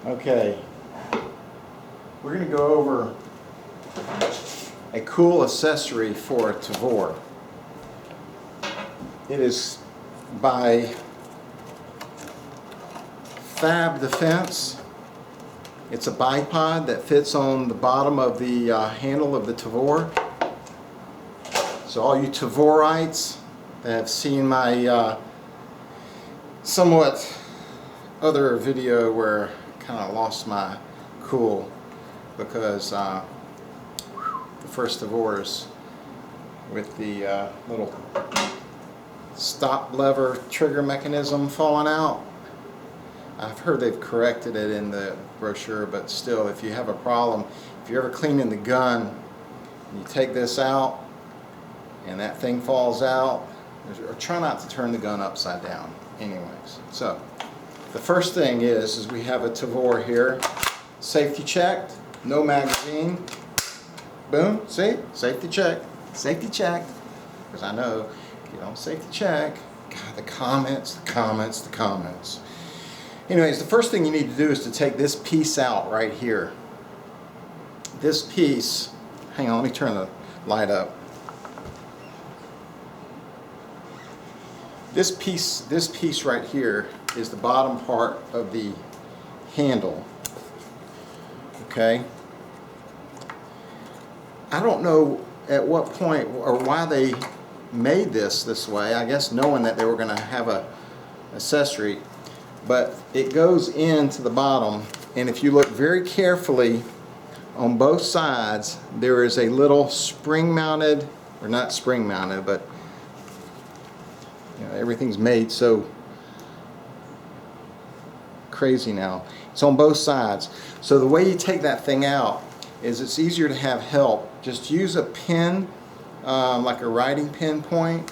Okay, we're going to go over a cool accessory for a Tavor. It is by FAB Defense. It's a bipod that fits on the bottom of the handle of the Tavor. So all you Tavorites that have seen my somewhat other video where I kind of lost my cool because the first Tavors with the little stop lever trigger mechanism falling out. I've heard they've corrected it in the brochure, but still, if you have a problem, if you're ever cleaning the gun and you take this out and that thing falls out, or try not to turn the gun upside down anyways. So the first thing is we have a Tavor here, safety checked, no magazine, boom, see, safety check, because I know if you don't safety check, God, the comments. Anyways, the first thing you need to do is to take this piece out right here. This piece, hang on, let me turn the light up. This piece right here is the bottom part of the handle. Okay? I don't know at what point or why they made this way. I guess knowing that they were going to have a accessory, but it goes into the bottom, and if you look very carefully on both sides, there is a little spring mounted, or not spring mounted, but you know, everything's made so crazy now. It's on both sides. So the way you take that thing out is it's easier to have help. Just use a pin, like a writing pin point,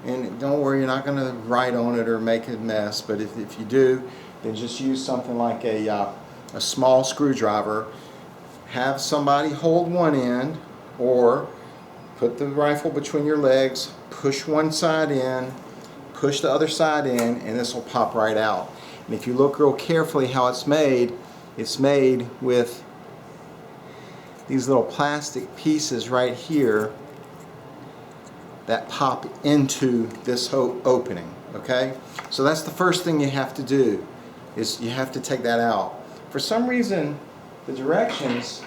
and don't worry, you're not going to write on it or make a mess, but if you do, then just use something like a small screwdriver. Have somebody hold one end, or put the rifle between your legs, push one side in, push the other side in, and this will pop right out. And if you look real carefully how it's made with these little plastic pieces right here that pop into this opening. Okay, so that's the first thing you have to do, is you have to take that out. For some reason the directions,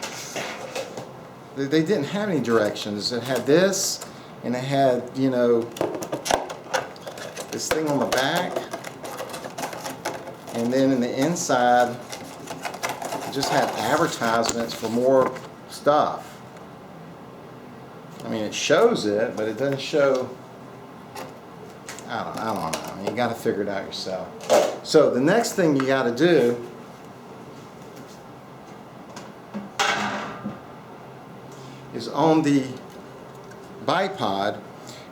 they didn't have any directions. It had this, and it had, you know, this thing on the back, and then in the inside it just had advertisements for more stuff. I mean, it shows it, but it doesn't show. I don't know. You got to figure it out yourself. So the next thing you got to do is on the bipod,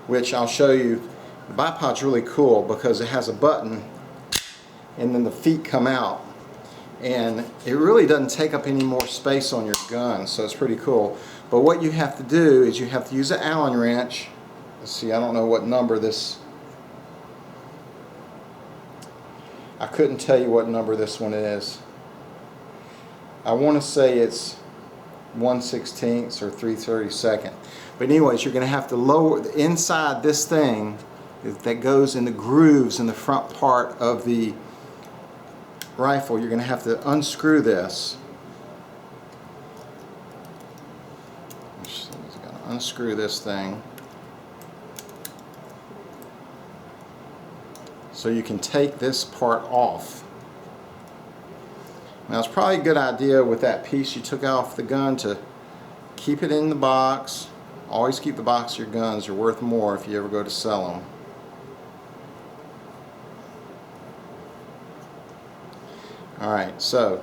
which I'll show you. The bipod's really cool because it has a button, and then the feet come out, and it really doesn't take up any more space on your gun, so it's pretty cool. But what you have to do is you have to use an Allen wrench. Let's see, I don't know what number this, I couldn't tell you what number this one is. I want to say it's 1/16 or 3/32. But anyways, you're going to have to lower inside this thing that goes in the grooves in the front part of the rifle. You're going to have to unscrew this. Unscrew this thing so you can take this part off. Now, it's probably a good idea with that piece you took off the gun to keep it in the box. Always keep the box of your guns. They're worth more if you ever go to sell them. Alright, so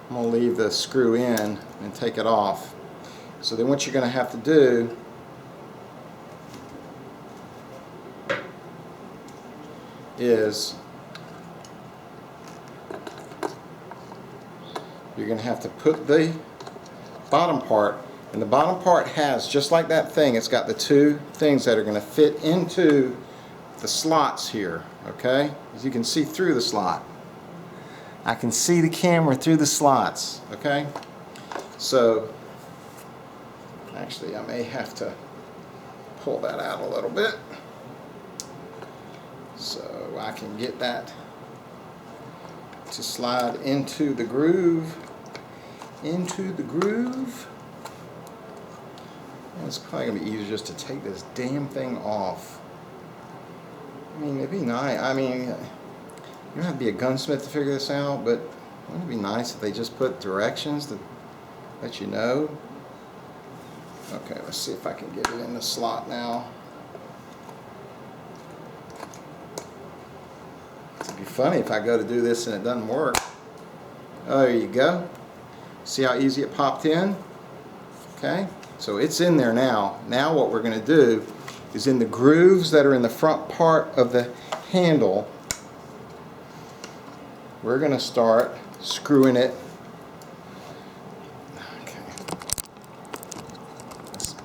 I'm going to leave the screw in and take it off. So then what you're going to have to do is you're going to have to put the bottom part, and the bottom part has, just like that thing, it's got the two things that are going to fit into the slots here, okay? As you can see through the slot. I can see the camera through the slots, okay? So, actually I may have to pull that out a little bit so I can get that to slide into the groove. And it's probably going to be easier just to take this damn thing off. I mean, it'd be nice. I mean, you don't have to be a gunsmith to figure this out, but wouldn't it be nice if they just put directions to let you know? Okay, let's see if I can get it in the slot now. It'd be funny if I go to do this and it doesn't work. Oh, there you go. See how easy it popped in? Okay, so it's in there now. Now what we're going to do is in the grooves that are in the front part of the handle, we're going to start screwing it. Okay, let's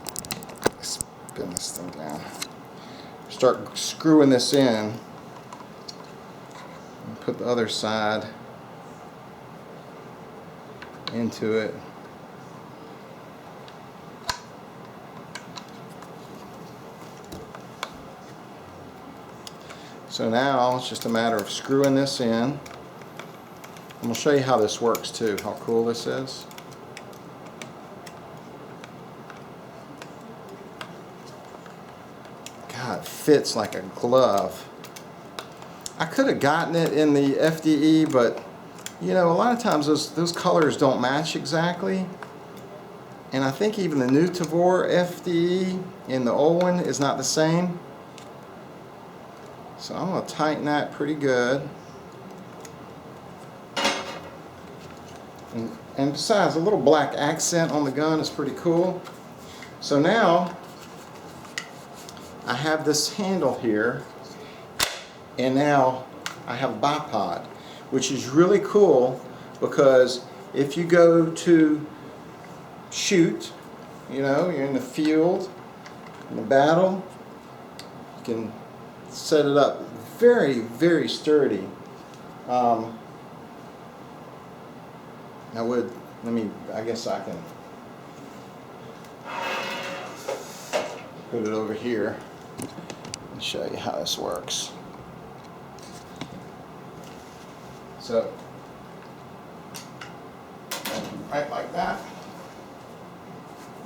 spin this thing down. Start screwing this in. And put the other side into it. So now it's just a matter of screwing this in. I'm going to show you how this works too, how cool this is. God, it fits like a glove. I could have gotten it in the FDE, but you know, a lot of times those colors don't match exactly. And I think even the new Tavor FDE in the old one is not the same. So I'm going to tighten that pretty good. And besides, a little black accent on the gun is pretty cool. So now I have this handle here, and now I have a bipod, which is really cool because if you go to shoot, you know, you're in the field, in a battle, you can set it up very, very sturdy. I guess I can put it over here and show you how this works. So, right like that.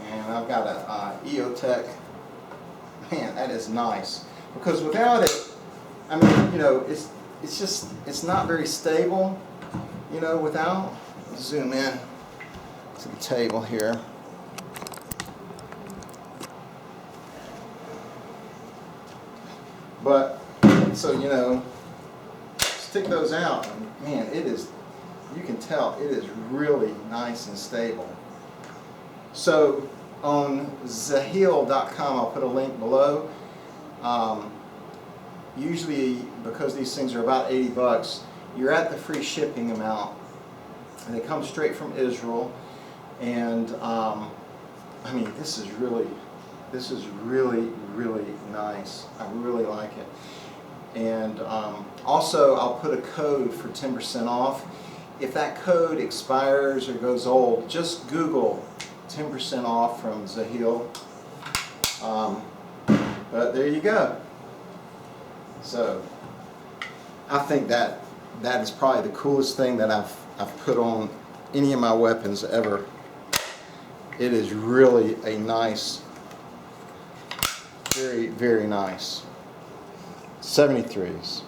And I've got a EOTech. Man, that is nice. Because without it, I mean, you know, it's not very stable, you know, without. Zoom in to the table here. But, so, you know, stick those out, and man, it is, you can tell it is really nice and stable. So, on ZAHAL.com, I'll put a link below. Usually, because these things are about 80 bucks, you're at the free shipping amount. And they come straight from Israel. And, I mean, this is really, really nice. I really like it. And also, I'll put a code for 10% off. If that code expires or goes old, just Google 10% off from ZAHAL. But there you go. So I think that is probably the coolest thing that I've put on any of my weapons ever. It is really a nice, very, very nice 73s.